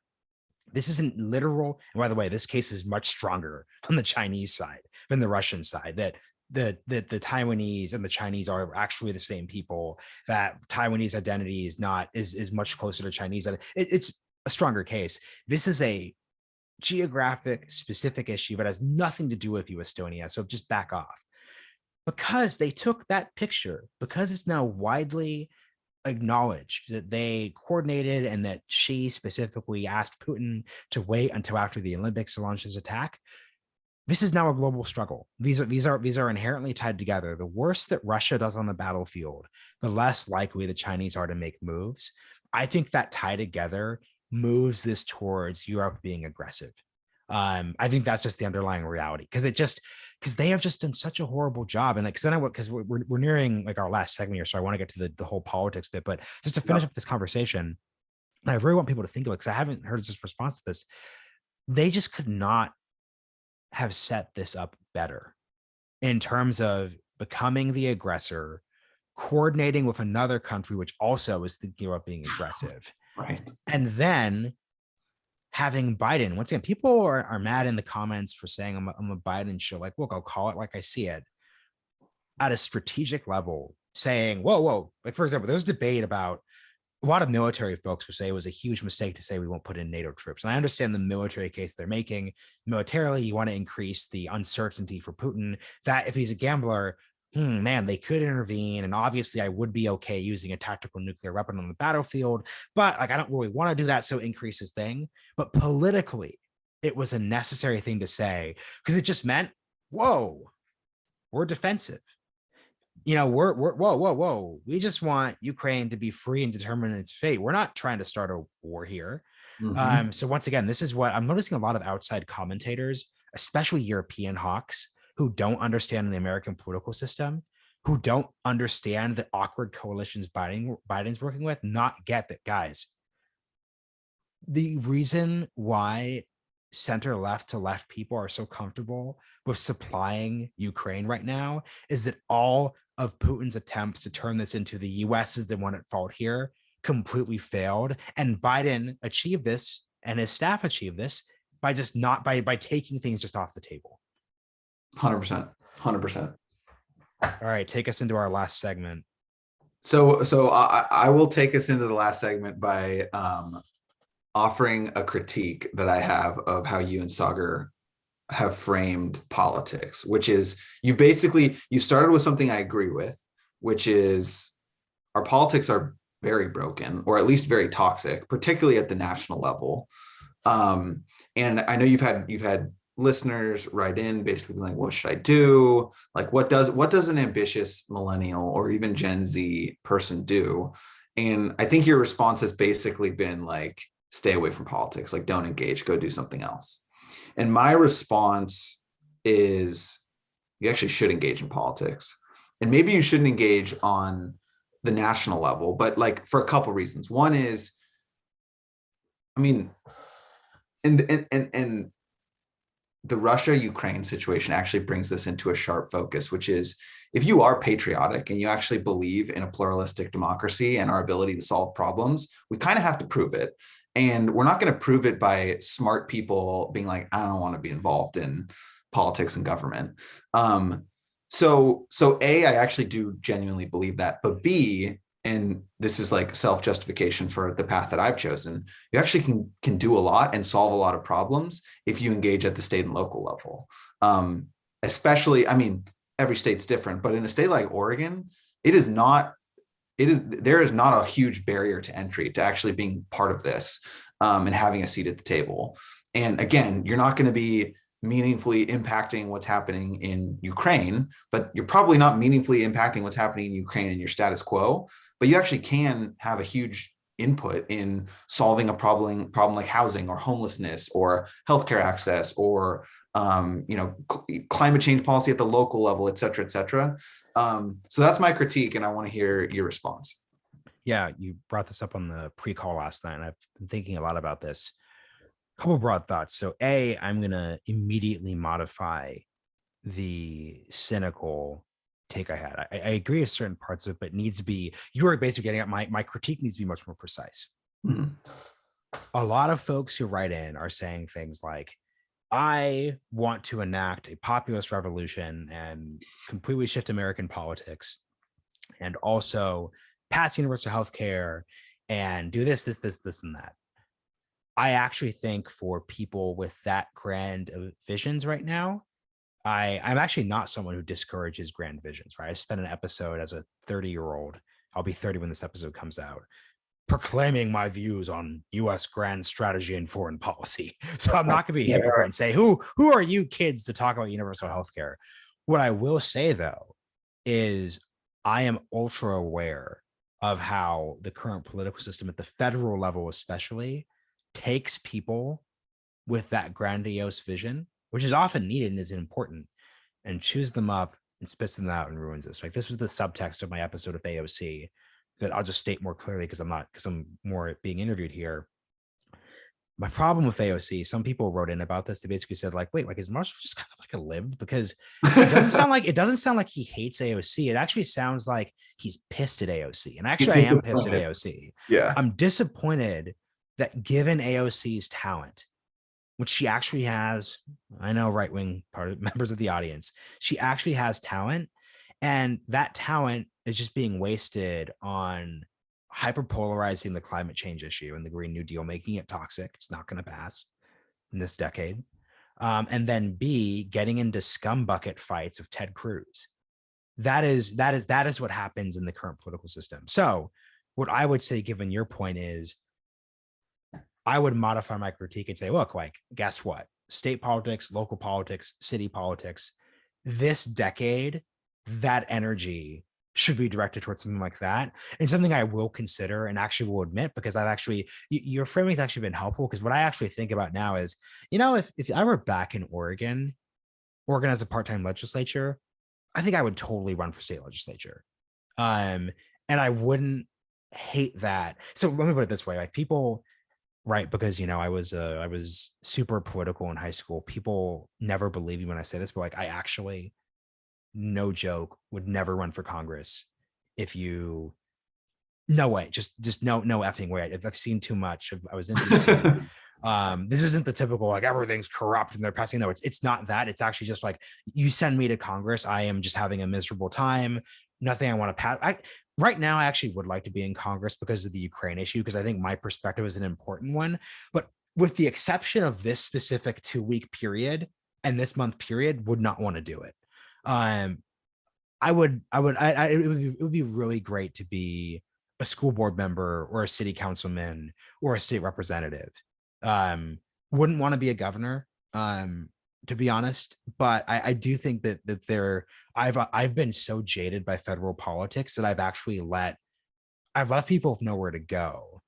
this isn't literal. And by the way, this case is much stronger on the Chinese side than the Russian side, that the Taiwanese and the Chinese are actually the same people, that Taiwanese identity is much closer to Chinese. It's a stronger case. This is a geographic specific issue, but has nothing to do with you, Estonia. So just back off. Because they took that picture, because it's now widely acknowledge that they coordinated and that she specifically asked Putin to wait until after the Olympics to launch his attack. This is now a global struggle. These are inherently tied together. The worse that Russia does on the battlefield, the less likely the Chinese are to make moves. I think that tie together moves this towards Europe being aggressive. I think that's just the underlying reality, because they have just done such a horrible job. And because we're nearing like our last segment here, so I want to get to the whole politics bit. But just to finish up this conversation, and I really want people to think of it because I haven't heard this response to this. They just could not have set this up better in terms of becoming the aggressor, coordinating with another country, which also is thinking about being aggressive. Right. And then having Biden, once again, people are mad in the comments for saying I'm a Biden show. Like, look, I'll call it like I see it. At a strategic level, saying, whoa. Like, for example, there's debate about, a lot of military folks would say it was a huge mistake to say we won't put in NATO troops. And I understand the military case they're making. Militarily, you want to increase the uncertainty for Putin, that if he's a gambler, man, they could intervene. And obviously I would be okay using a tactical nuclear weapon on the battlefield, but like, I don't really want to do that. So increase his thing. But politically, it was a necessary thing to say, because it just meant, whoa, we're defensive. Whoa. We just want Ukraine to be free and determine its fate. We're not trying to start a war here. Mm-hmm. So once again, this is what I'm noticing a lot of outside commentators, especially European hawks, who don't understand the American political system, who don't understand the awkward coalitions Biden's working with, not get that, guys. The reason why center left to left people are so comfortable with supplying Ukraine right now is that all of Putin's attempts to turn this into the US is the one at fault here completely failed. And Biden achieved this, and his staff achieved this by just not by taking things just off the table. 100%. All right, take us into our last segment. So I will take us into the last segment by offering a critique that I have of how you and Saagar have framed politics, which is you started with something I agree with, which is our politics are very broken, or at least very toxic, particularly at the national level. And I know you've had listeners write in basically like, what should I do? Like, what does an ambitious millennial or even Gen Z person do? And I think your response has basically been like, stay away from politics, like don't engage, go do something else. And my response is, you actually should engage in politics. And maybe you shouldn't engage on the national level, but like for a couple reasons. One is, I mean, and the Russia-Ukraine situation actually brings this into a sharp focus, which is, if you are patriotic and you actually believe in a pluralistic democracy and our ability to solve problems, we kind of have to prove it. And we're not going to prove it by smart people being like, I don't want to be involved in politics and government. So A, I actually do genuinely believe that, but B, and this is like self-justification for the path that I've chosen, you actually can do a lot and solve a lot of problems if you engage at the state and local level. Especially, I mean, every state's different, but in a state like Oregon, there is not a huge barrier to entry to actually being part of this and having a seat at the table. And again, you're not going to be meaningfully impacting what's happening in Ukraine, but you're probably not meaningfully impacting what's happening in Ukraine in your status quo, but you actually can have a huge input in solving a problem like housing or homelessness or healthcare access or climate change policy at the local level, et cetera, et cetera. So that's my critique, and I want to hear your response. Yeah, you brought this up on the pre-call last night, and I've been thinking a lot about this. A couple broad thoughts. So A, I'm going to immediately modify the cynical take I had. I agree with certain parts of it, but it needs to be, you were basically getting at my critique needs to be much more precise. Mm-hmm. A lot of folks who write in are saying things like, I want to enact a populist revolution and completely shift American politics, and also pass universal health care and do this, and that. I actually think for people with that grand visions right now, I'm actually not someone who discourages grand visions, right? I spent an episode as a 30-year-old I'll be 30 when this episode comes out, proclaiming my views on U.S. grand strategy and foreign policy. So I'm not going to be a hypocrite and say, who are you kids to talk about universal healthcare? What I will say, though, is I am ultra aware of how the current political system at the federal level, especially, takes people with that grandiose vision, which is often needed and is important, and chews them up and spits them out and ruins this. Like, this was the subtext of my episode of AOC that I'll just state more clearly because I'm more being interviewed here. My problem with AOC, some people wrote in about this. They basically said, like, wait, like, is Marshall just kind of like a lib? Because it doesn't sound like he hates AOC. It actually sounds like he's pissed at AOC. And actually, I am pissed at AOC. Yeah. I'm disappointed that given AOC's talent, which she actually has, I know right-wing members of the audience, she actually has talent, and that talent is just being wasted on hyperpolarizing the climate change issue and the Green New Deal, making it toxic. It's not going to pass in this decade. And then B, getting into scum bucket fights of Ted Cruz. That is what happens in the current political system. So what I would say, given your point, is I would modify my critique and say, look, like, guess what? State politics, local politics, city politics, this decade, that energy should be directed towards something like that. And something I will consider and actually will admit, because your framing has actually been helpful. Because what I actually think about now is, if I were back in Oregon as a part-time legislature, I think I would totally run for state legislature. And I wouldn't hate that. So let me put it this way, like, people, right, because I was super political in high school. People never believe me when I say this, but like, I actually, no joke, would never run for Congress no way, just no effing way. I've seen too much. I was in DC. This isn't the typical, like, everything's corrupt and they're passing. No, it's not that. It's actually just like, you send me to Congress, I am just having a miserable time. Nothing I want to pass. Right now, I actually would like to be in Congress because of the Ukraine issue, because I think my perspective is an important one. But with the exception of this specific 2-week period and this month period, would not want to do it. It would be really great to be a school board member or a city councilman or a state representative. Wouldn't want to be a governor, to be honest, but I do think that I've been so jaded by federal politics that I've left people with nowhere to go.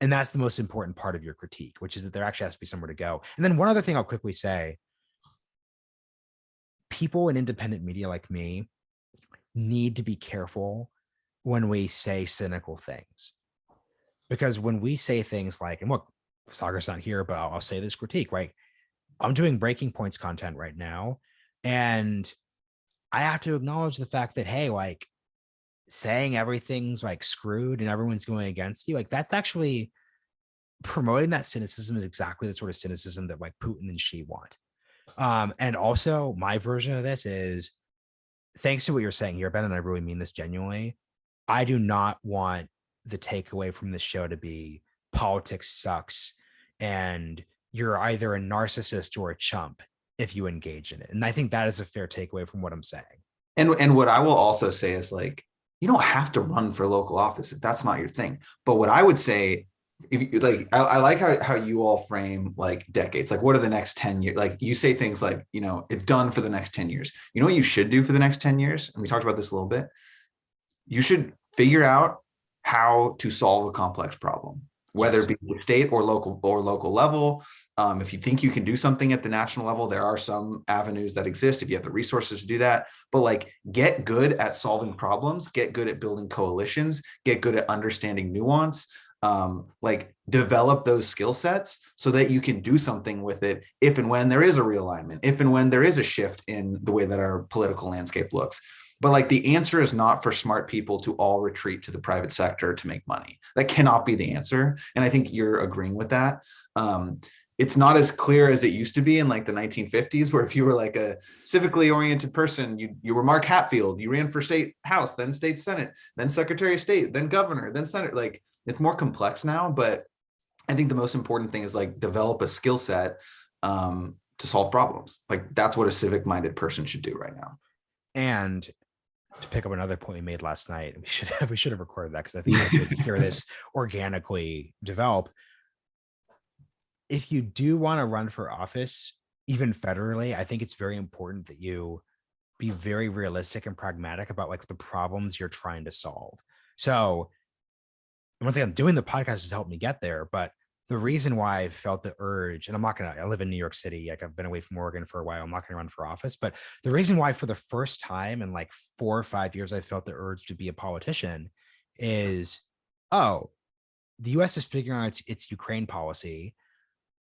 And that's the most important part of your critique, which is that there actually has to be somewhere to go. And then one other thing I'll quickly say, people in independent media like me need to be careful when we say cynical things, because when we say things like, and look, Saagar's not here, but I'll say this critique, right? I'm doing Breaking Points content right now, and I have to acknowledge the fact that, hey, like, saying everything's like screwed and everyone's going against you, like, that's actually promoting that cynicism is exactly the sort of cynicism that like Putin and Xi want. And also my version of this is, thanks to what you're saying here, Ben, and I really mean this genuinely, I do not want the takeaway from this show to be politics sucks and you're either a narcissist or a chump if you engage in it. And I think that is a fair takeaway from what I'm saying. And what I will also say is, like, you don't have to run for local office if that's not your thing. But what I would say, if you, like, I like how you all frame like decades, like, what are the next 10 years? Like, you say things like, it's done for the next 10 years. You know what you should do for the next 10 years? And we talked about this a little bit. You should figure out how to solve a complex problem, whether it be state or local level. If you think you can do something at the national level, there are some avenues that exist if you have the resources to do that. But like, get good at solving problems, get good at building coalitions, get good at understanding nuance, like, develop those skill sets so that you can do something with it if and when there is a realignment, if and when there is a shift in the way that our political landscape looks. But like, the answer is not for smart people to all retreat to the private sector to make money. That cannot be the answer. And I think you're agreeing with that. It's not as clear as it used to be in like the 1950s, where if you were like a civically oriented person, you were Mark Hatfield, you ran for state house, then state senate, then secretary of state, then governor, then senator. Like, it's more complex now, but I think the most important thing is like, develop a skill set to solve problems. Like, that's what a civic minded person should do right now. And to pick up another point we made last night, we should have recorded that because I think it's good to hear this organically develop. If you do want to run for office, even federally, I think it's very important that you be very realistic and pragmatic about like the problems you're trying to solve. So once again, doing the podcast has helped me get there, but the reason why I felt the urge, and I live in New York City, like I've been away from Oregon for a while, I'm not gonna run for office, but the reason why for the first time in like 4 or 5 years, I felt the urge to be a politician is, oh, the US is figuring out its Ukraine policy.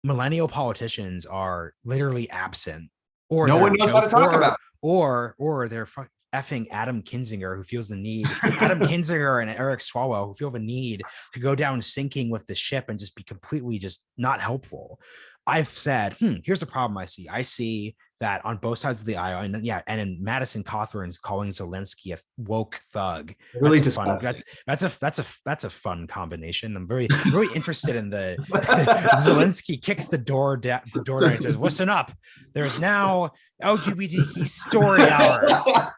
Millennial politicians are literally absent, or No they're one knows how to talk about it. or they're effing Adam Kinzinger, who feels the need, Adam Kinzinger and Eric Swalwell, who feel the need to go down sinking with the ship and just be completely just not helpful. I've said, here's the problem I see. I see that on both sides of the aisle, and in Madison Cawthorn's calling Zelensky a woke thug. Really that's fun. That's a fun combination. I'm very interested in the Zelensky kicks the door down and says, "Listen up. There's now LGBTQ story hour."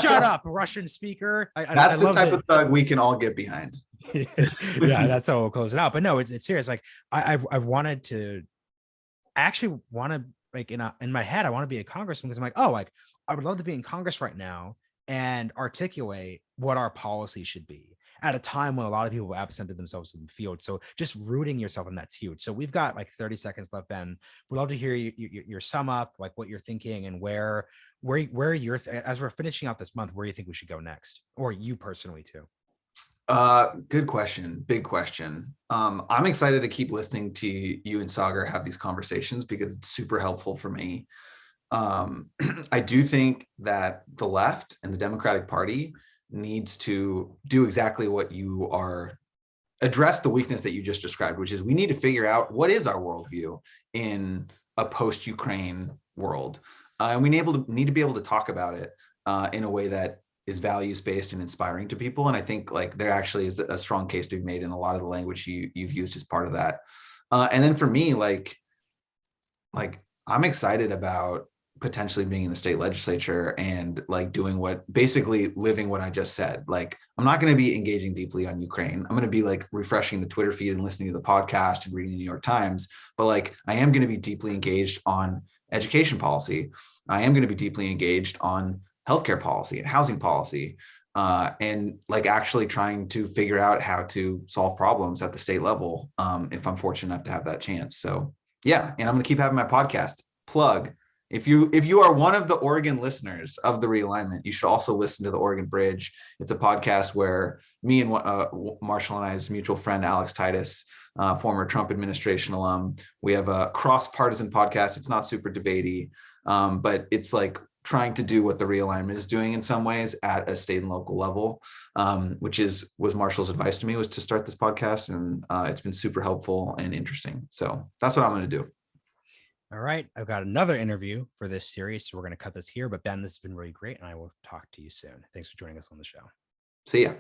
Shut up, Russian speaker. That's the type of thug we can all get behind. Yeah, that's how we'll close it out. But no, it's serious. Like I've wanted to. I actually want to, like, in my head, I want to be a congressman because I'm like, oh, like I would love to be in Congress right now and articulate what our policy should be at a time when a lot of people absented themselves in the field. So just rooting yourself in that's huge. So we've got like 30 seconds left, Ben. We'd love to hear your sum up, like what you're thinking and where you're, as we're finishing out this month, where you think we should go next, or you personally too. Good question. Big question. I'm excited to keep listening to you and Saagar have these conversations because it's super helpful for me. I do think that the left and the Democratic Party needs to do exactly what you are, address the weakness that you just described, which is we need to figure out what is our worldview in a post-Ukraine world. And we need to be able to talk about it in a way that is values-based and inspiring to people. And I think like there actually is a strong case to be made in a lot of the language you've used as part of that. And then for me, like I'm excited about potentially being in the state legislature and like doing basically living what I just said. Like, I'm not going to be engaging deeply on Ukraine. I'm going to be like refreshing the Twitter feed and listening to the podcast and reading the New York Times. But like, I am going to be deeply engaged on education policy. I am going to be deeply engaged on healthcare policy and housing policy, and like actually trying to figure out how to solve problems at the state level, if I'm fortunate enough to have that chance. So yeah, and I'm going to keep having my podcast. Plug. If you are one of the Oregon listeners of the Realignment, you should also listen to the Oregon Bridge. It's a podcast where me and Marshall and I's mutual friend Alex Titus, former Trump administration alum, we have a cross-partisan podcast. It's not super debatey, but it's like trying to do what the Realignment is doing in some ways at a state and local level, which was Marshall's advice to me, was to start this podcast. And it's been super helpful and interesting. So that's what I'm going to do. All right. I've got another interview for this series, so we're going to cut this here. But Ben, this has been really great, and I will talk to you soon. Thanks for joining us on the show. See ya.